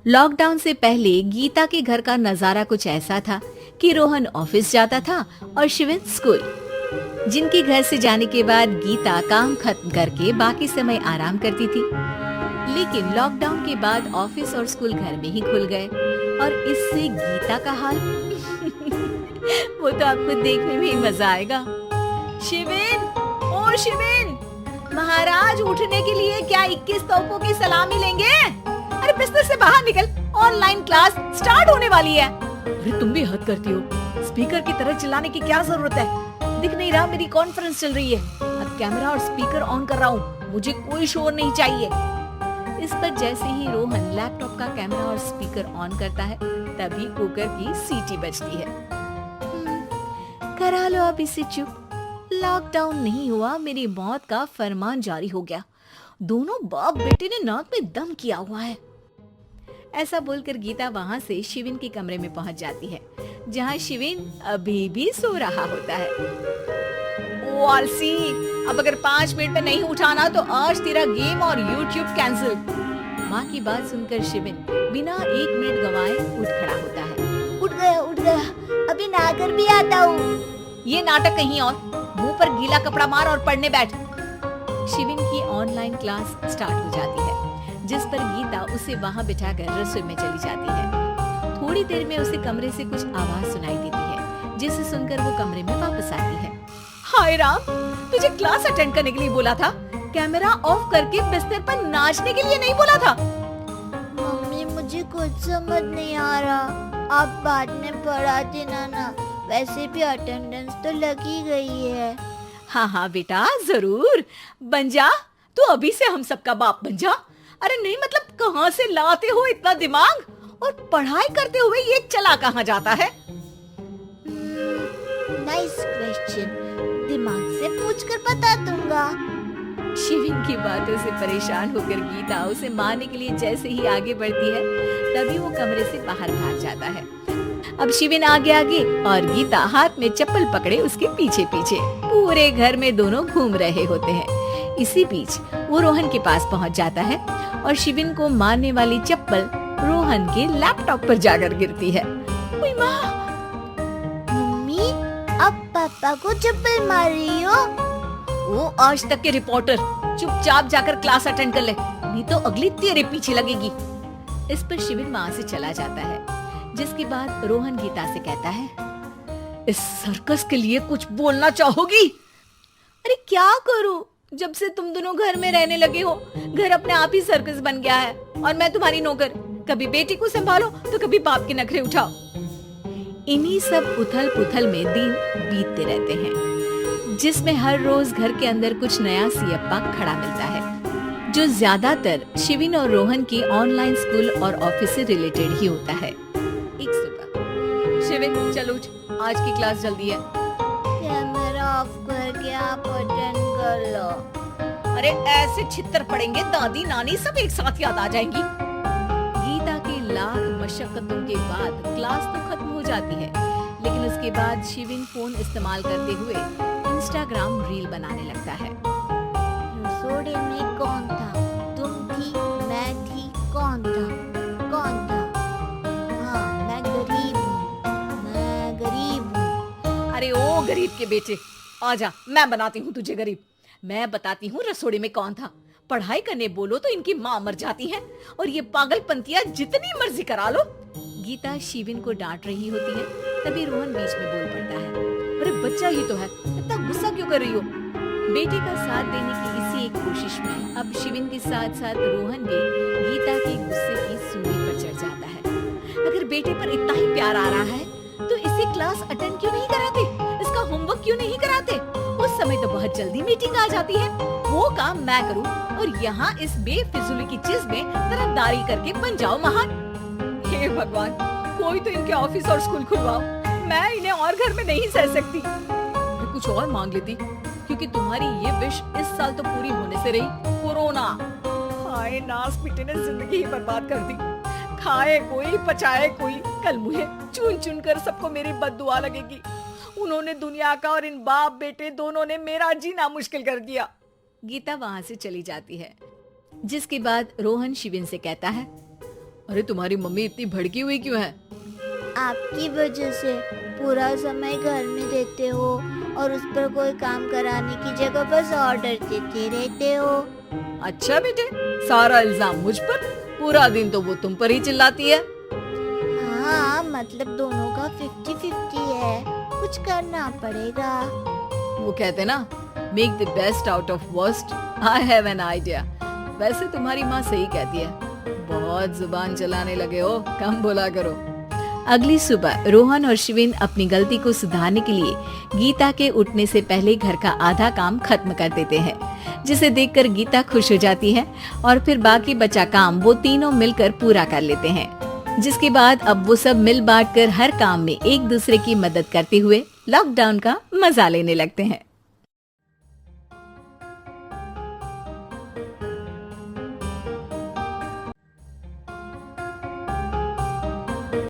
Lockdown से पहले गीता के घर का नजारा कुछ ऐसा था कि रोहन ऑफिस जाता था और शिविन स्कूल। जिनके घर से जाने के बाद गीता काम खत्म करके बाकी समय आराम करती थी। लेकिन लॉकडाउन के बाद ऑफिस और स्कूल घर में ही खुल गए और इससे गीता का हाल वो तो आपको देखने में ही मजा आएगा। शिविन, ओ शिविन, महाराज उठने के लिए क्या 21 तोपों की सलामी लेंगे? अरे बिस्तर से बाहर निकल, ऑनलाइन क्लास स्टार्ट होने वाली है। अरे तुम भी हद करती हो, स्पीकर की तरह चिल्लाने की क्या जरूरत है? दिख नहीं रहा मेरी कॉन्फ्रेंस चल रही है। अब कैमरा और स्पीकर ऑन कर रहा हूँ, मुझे कोई शोर नहीं चाहिए। इस पर जैसे ही रोहन लैपटॉप का कैमरा और स्पीकर ऑन करता है तभी कुकर की सीटी बजती है। करा लो अब इसे चुप। लॉकडाउन नहीं हुआ, मेरी मौत का फरमान जारी हो गया। दोनों बाप बेटे ने नाक में दम किया हुआ है। ऐसा बोलकर गीता वहां से शिविन के कमरे में पहुंच जाती है, जहां शिविन अभी भी सो रहा होता है। ओ आलसी, अब अगर 5 मिनट में नहीं उठाना तो आज तेरा गेम और यूट्यूब कैंसिल। माँ की बात सुनकर शिविन बिना 1 मिनट गवाए उठ खड़ा होता है। उठ गया, अभी नहाकर भी आता हूँ। ये नाटक कहीं और, मुंह पर गीला कपड़ा मार और पढ़ने बैठ। शिविन की ऑनलाइन क्लास स्टार्ट हो जाती है, जिस पर गीता उसे वहां बिठाकर रसोई में चली जाती है। थोड़ी देर में उसे कमरे से कुछ आवाज सुनाई देती है, जिसे सुनकर वो कमरे में वापस आती है। हाय राम, तुझे क्लास अटेंड करने के लिए बोला था, कैमरा ऑफ करके बिस्तर पर नाचने के लिए नहीं बोला था। मम्मी मुझे कुछ समझ नहीं आ रहा, आप बाद में पढ़ा देना ना, वैसे भी अटेंडेंस तो लगी गई है। हाँ बेटा, जरूर बन जा, तू अभी से हम सबका बाप बन जा। अरे नहीं मतलब कहाँ से लाते हो इतना दिमाग, और पढ़ाई करते हुए ये चला कहाँ जाता है? नाइस क्वेश्चन, दिमाग से पूछकर बता दूंगा। शिविन की बातों से परेशान होकर गीता उसे मारने के लिए जैसे ही आगे बढ़ती है तभी वो कमरे से बाहर भाग जाता है। अब शिविन आगे आगे और गीता हाथ में चप्पल पकड़े उसके पीछे पीछे पूरे घर में दोनों घूम रहे होते हैं। इसी बीच वो रोहन के पास पहुंच जाता है और शिविन को मारने वाली चप्पल रोहन के लैपटॉप पर जाकर गिरती है। ओए माँ! मम्मी, अब पापा को चप्पल मार रही हो? वो आज तक के रिपोर्टर, चुपचाप जाकर क्लास अटेंड कर ले, नहीं तो अगली तेरे पीछे लगेगी। इस पर शिविन वहाँ से चला जाता है, जिसके बाद रोहन गीता से कहता है, इस सर्कस के लिए कुछ बोलना चाहोगी? अरे क्या करूं, जब से तुम दोनों घर में रहने लगे हो, घर अपने आप ही सर्कस बन गया है और मैं तुम्हारी नौकर। कभी बेटी को संभालो तो कभी बाप के नखरे उठाओ। इन्हीं सब उथल पुथल में दिन बीतते रहते हैं, जिसमें हर रोज घर के अंदर कुछ नया सियप्पा खड़ा मिलता है, जो ज्यादातर शिविन और रोहन की ऑनलाइन स्कूल और ऑफिस से रिलेटेड ही होता है। एक सुबह, शिविन चल उठ, आज की क्लास जल्दी है। कैमरा ऑफ करके आप अटेंड कर लो। अरे ऐसे छित्तर पड़ेंगे, दादी नानी सब एक साथ याद आ जाएंगी। गीता की लाख मशक्कतों के बाद क्लास तो खत्म हो जाती है, लेकिन उसके बाद शिविन फोन इस्तेमाल करते हुए इंस्टाग्राम रील बनाने लगता है। रसोड़े में कौन था? तुम थी, मैं थी, कौन था? हाँ, मैं गरीब हूँ। अरे ओ गरीब के बेटे, आजा, मैं बनाती हूँ तुझे गरीब। मैं बताती हूँ रसोड़े में कौन था। पढ़ाई करने बोलो तो इनकी माँ मर जाती है, और ये पागलपंतियाँ जितनी मर्जी करा लो। गीता शिविन को डांट रही होती है, तभी रोहन बीच में बोल पड़ता है, अरे बच्चा ही तो है, इतना गुस्सा क्यों कर रही हो? बेटे का साथ देने की इसी एक कोशिश में अब शिविन के साथ साथ रोहन भी गीता के गुस्से की सूली पर चढ़ जाता है। अगर बेटे पर इतना ही प्यार आ रहा है तो इसे क्लास अटेंड क्यों नहीं कराते, इसका होमवर्क क्यों नहीं कराते? उस समय तो बहुत जल्दी मीटिंग आ जाती है, वो काम मैं करूं और यहाँ इस बेफिजूली की चीज में तरफदारी करके बन जाओ महान। हे भगवान, कोई तो इनके ऑफिस और स्कूल खुलवाओ, मैं इन्हें और घर में नहीं सह सकती। मैं कुछ और मांग लेती, क्योंकि तुम्हारी ये विश इस साल तो पूरी होने से रही, कोरोना। हाय नास बेटे ने जिंदगी ही बर्बाद कर दी। खाए कोई पचाए कोई, कल मुझे चुन चुन कर सबको मेरी बद्दुआ लगेगी। उन्होंने दुनिया का और इन बाप बेटे दोनों ने मेरा जीना मुश्किल कर दिया। गीता वहां से चली जाती है, जिसके बाद रोहन शिविन से कहता है, अरे तुम्हारी मम्मी इतनी भड़की हुई क्यों है? आपकी वजह से पूरा समय घर में देते हो और उस पर कोई काम कराने की जगह बस ऑर्डर देते रहते हो। अच्छा बेटे, सारा इल्जाम मुझ पर? पूरा दिन तो वो तुम पर ही चिल्लाती है। हाँ, मतलब दोनों का 50-50 है, कुछ करना पड़ेगा। वो कहते ना, make the best out of worst. I have an idea. वैसे तुम्हारी माँ सही कहती है, बहुत जुबान चलाने लगे हो, कम बोला करो। अगली सुबह रोहन और शिविन अपनी गलती को सुधारने के लिए गीता के उठने से पहले घर का आधा काम खत्म कर देते हैं, जिसे देखकर गीता खुश हो जाती है और फिर बाकी बचा काम वो तीनों मिलकर पूरा कर लेते हैं। जिसके बाद अब वो सब मिल बांट कर हर काम में एक दूसरे की मदद करते हुए लॉकडाउन का मजा लेने लगते हैं।